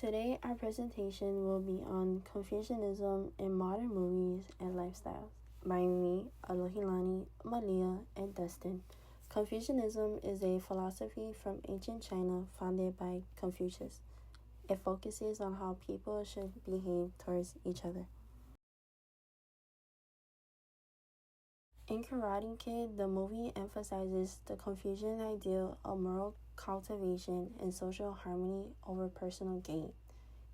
Today, our presentation will be on Confucianism in modern movies and lifestyles by me, Alohilani, Malia, and Dustin. Confucianism is a philosophy from ancient China founded by Confucius. It focuses on how people should behave towards each other. In Karate Kid, the movie emphasizes the Confucian ideal of moral cultivation and social harmony over personal gain.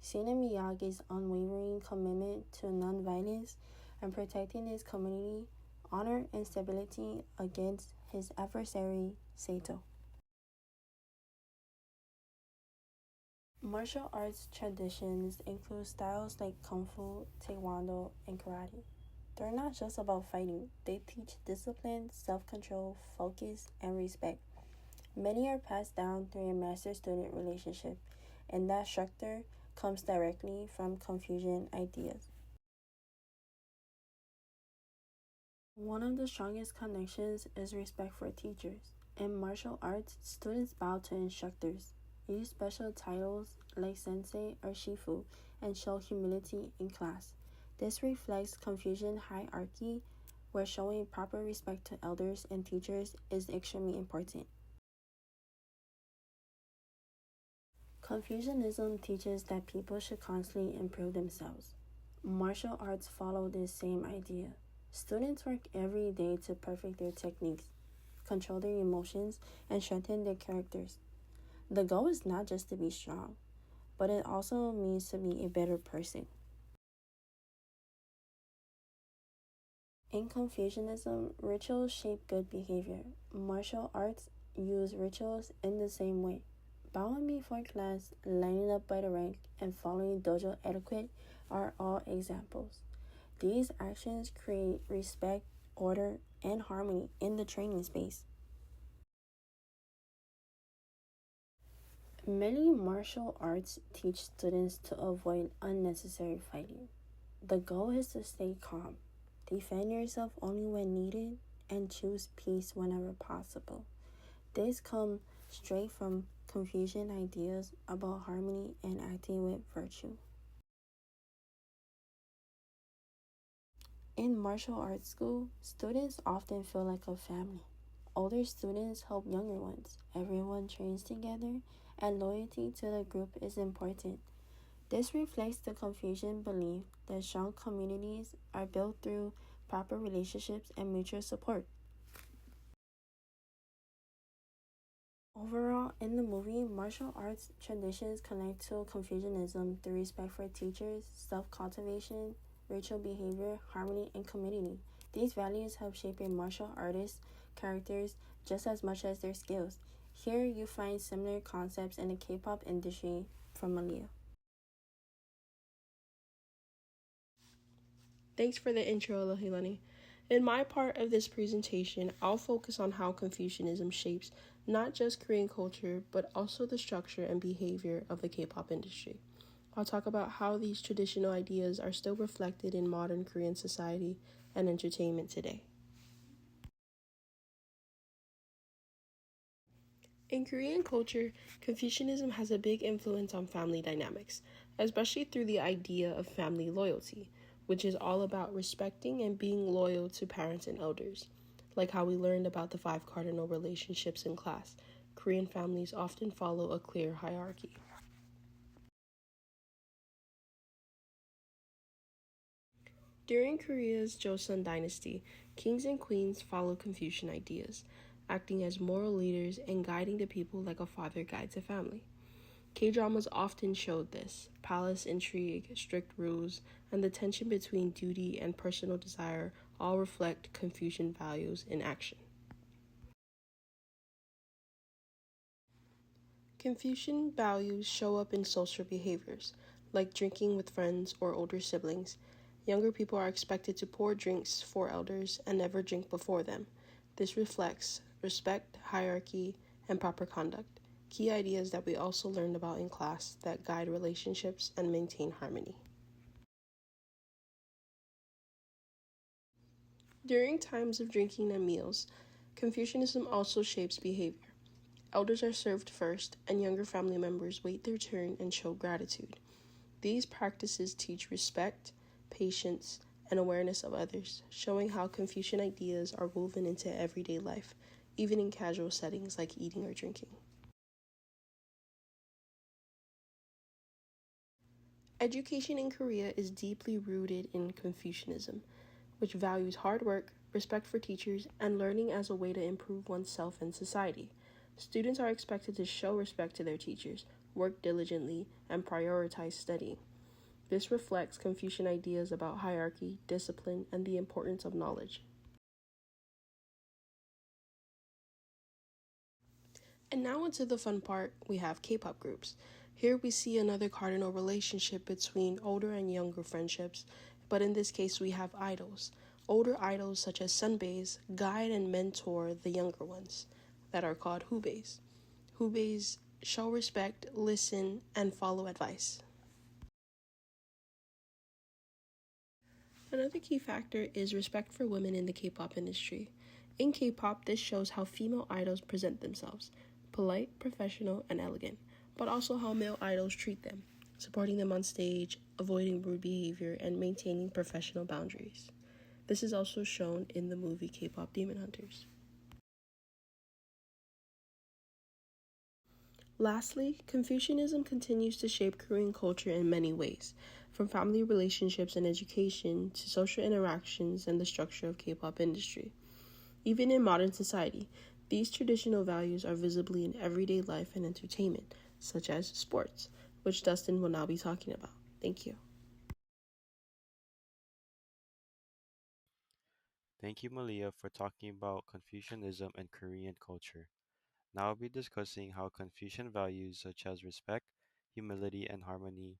Seen in Miyagi's unwavering commitment to nonviolence and protecting his community, honor, and stability against his adversary, Sato. Martial arts traditions include styles like Kung Fu, Taekwondo, and Karate. They're not just about fighting, they teach discipline, self-control, focus, and respect. Many are passed down through a master-student relationship, and that structure comes directly from Confucian ideas. One of the strongest connections is respect for teachers. In martial arts, students bow to instructors, use special titles like sensei or shifu, and show humility in class. This reflects Confucian hierarchy, where showing proper respect to elders and teachers is extremely important. Confucianism teaches that people should constantly improve themselves. Martial arts follow this same idea. Students work every day to perfect their techniques, control their emotions, and strengthen their characters. The goal is not just to be strong, but it also means to be a better person. In Confucianism, rituals shape good behavior. Martial arts use rituals in the same way. Bowing before class, lining up by the rank, and following dojo etiquette are all examples. These actions create respect, order, and harmony in the training space. Many martial arts teach students to avoid unnecessary fighting. The goal is to stay calm, defend yourself only when needed, and choose peace whenever possible. This comes straight from Confucian ideas about harmony and acting with virtue. In martial arts school, students often feel like a family. Older students help younger ones. Everyone trains together, and loyalty to the group is important. This reflects the Confucian belief that strong communities are built through proper relationships and mutual support. Overall, in the movie, martial arts traditions connect to Confucianism through respect for teachers, self-cultivation, ritual behavior, harmony, and community. These values help shape a martial artist's characters just as much as their skills. Here, you find similar concepts in the K-pop industry from Malia. Thanks for the intro, Alohilani. In my part of this presentation, I'll focus on how Confucianism shapes not just Korean culture, but also the structure and behavior of the K-pop industry. I'll talk about how these traditional ideas are still reflected in modern Korean society and entertainment today. In Korean culture, Confucianism has a big influence on family dynamics, especially through the idea of family loyalty, which is all about respecting and being loyal to parents and elders. Like how we learned about the 5 cardinal relationships in class, Korean families often follow a clear hierarchy. During Korea's Joseon dynasty, kings and queens followed Confucian ideas, acting as moral leaders and guiding the people like a father guides a family. K-dramas often showed this: palace intrigue, strict rules, and the tension between duty and personal desire all reflect Confucian values in action. Confucian values show up in social behaviors, like drinking with friends or older siblings. Younger people are expected to pour drinks for elders and never drink before them. This reflects respect, hierarchy, and proper conduct, key ideas that we also learned about in class that guide relationships and maintain harmony. During times of drinking and meals, Confucianism also shapes behavior. Elders are served first, and younger family members wait their turn and show gratitude. These practices teach respect, patience, and awareness of others, showing how Confucian ideas are woven into everyday life, even in casual settings like eating or drinking. Education in Korea is deeply rooted in Confucianism, which values hard work, respect for teachers, and learning as a way to improve oneself and society. Students are expected to show respect to their teachers, work diligently, and prioritize studying. This reflects Confucian ideas about hierarchy, discipline, and the importance of knowledge. And now into the fun part, we have K-pop groups. Here we see another cardinal relationship between older and younger friendships, but in this case we have idols. Older idols such as sunbaes guide and mentor the younger ones that are called hubaes. Hubaes show respect, listen, and follow advice. Another key factor is respect for women in the K-pop industry. In K-pop, this shows how female idols present themselves, polite, professional, and elegant, but also how male idols treat them, supporting them on stage, avoiding rude behavior, and maintaining professional boundaries. This is also shown in the movie K-pop Demon Hunters. Lastly, Confucianism continues to shape Korean culture in many ways, from family relationships and education to social interactions and the structure of K-pop industry. Even in modern society, these traditional values are visibly in everyday life and entertainment, such as sports, which Dustin will now be talking about. Thank you. Thank you, Malia, for talking about Confucianism and Korean culture. Now I'll be discussing how Confucian values such as respect, humility, and harmony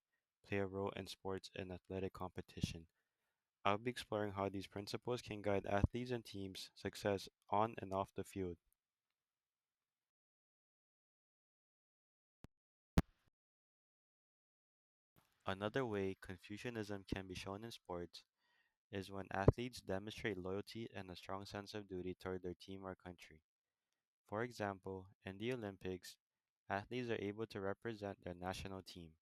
play a role in sports and athletic competition. I'll be exploring how these principles can guide athletes and teams' success on and off the field. Another way Confucianism can be shown in sports is when athletes demonstrate loyalty and a strong sense of duty toward their team or country. For example, in the Olympics, athletes are able to represent their national team.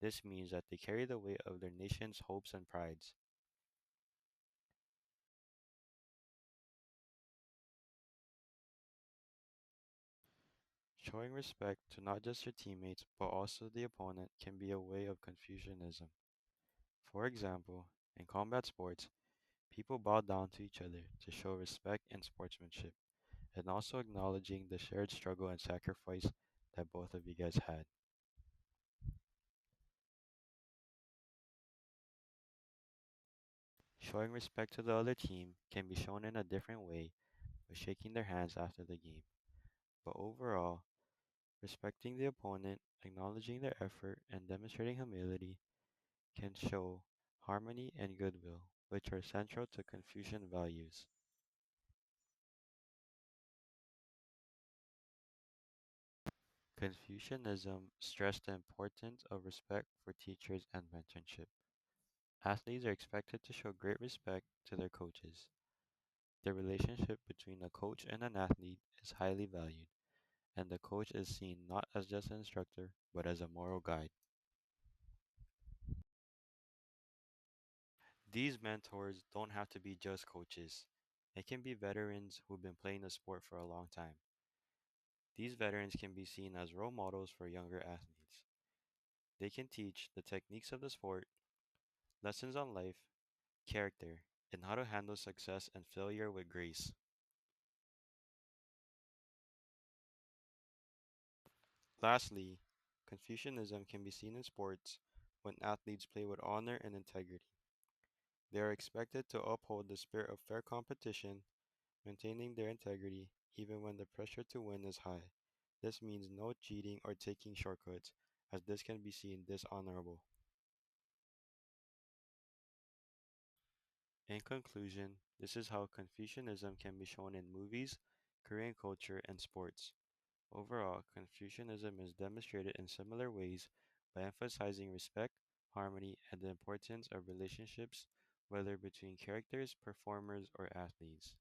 This means that they carry the weight of their nation's hopes and prides. Showing respect to not just your teammates but also the opponent can be a way of Confucianism. For example, in combat sports, people bow down to each other to show respect and sportsmanship, and also acknowledging the shared struggle and sacrifice that both of you guys had. Showing respect to the other team can be shown in a different way by shaking their hands after the game. But overall, respecting the opponent, acknowledging their effort, and demonstrating humility can show harmony and goodwill, which are central to Confucian values. Confucianism stressed the importance of respect for teachers and mentorship. Athletes are expected to show great respect to their coaches. The relationship between a coach and an athlete is highly valued, and the coach is seen not as just an instructor, but as a moral guide. These mentors don't have to be just coaches. They can be veterans who've been playing the sport for a long time. These veterans can be seen as role models for younger athletes. They can teach the techniques of the sport, lessons on life, character, and how to handle success and failure with grace. Lastly, Confucianism can be seen in sports when athletes play with honor and integrity. They are expected to uphold the spirit of fair competition, maintaining their integrity even when the pressure to win is high. This means no cheating or taking shortcuts, as this can be seen dishonorable. In conclusion, this is how Confucianism can be shown in movies, Korean culture, and sports. Overall, Confucianism is demonstrated in similar ways by emphasizing respect, harmony, and the importance of relationships, whether between characters, performers, or athletes.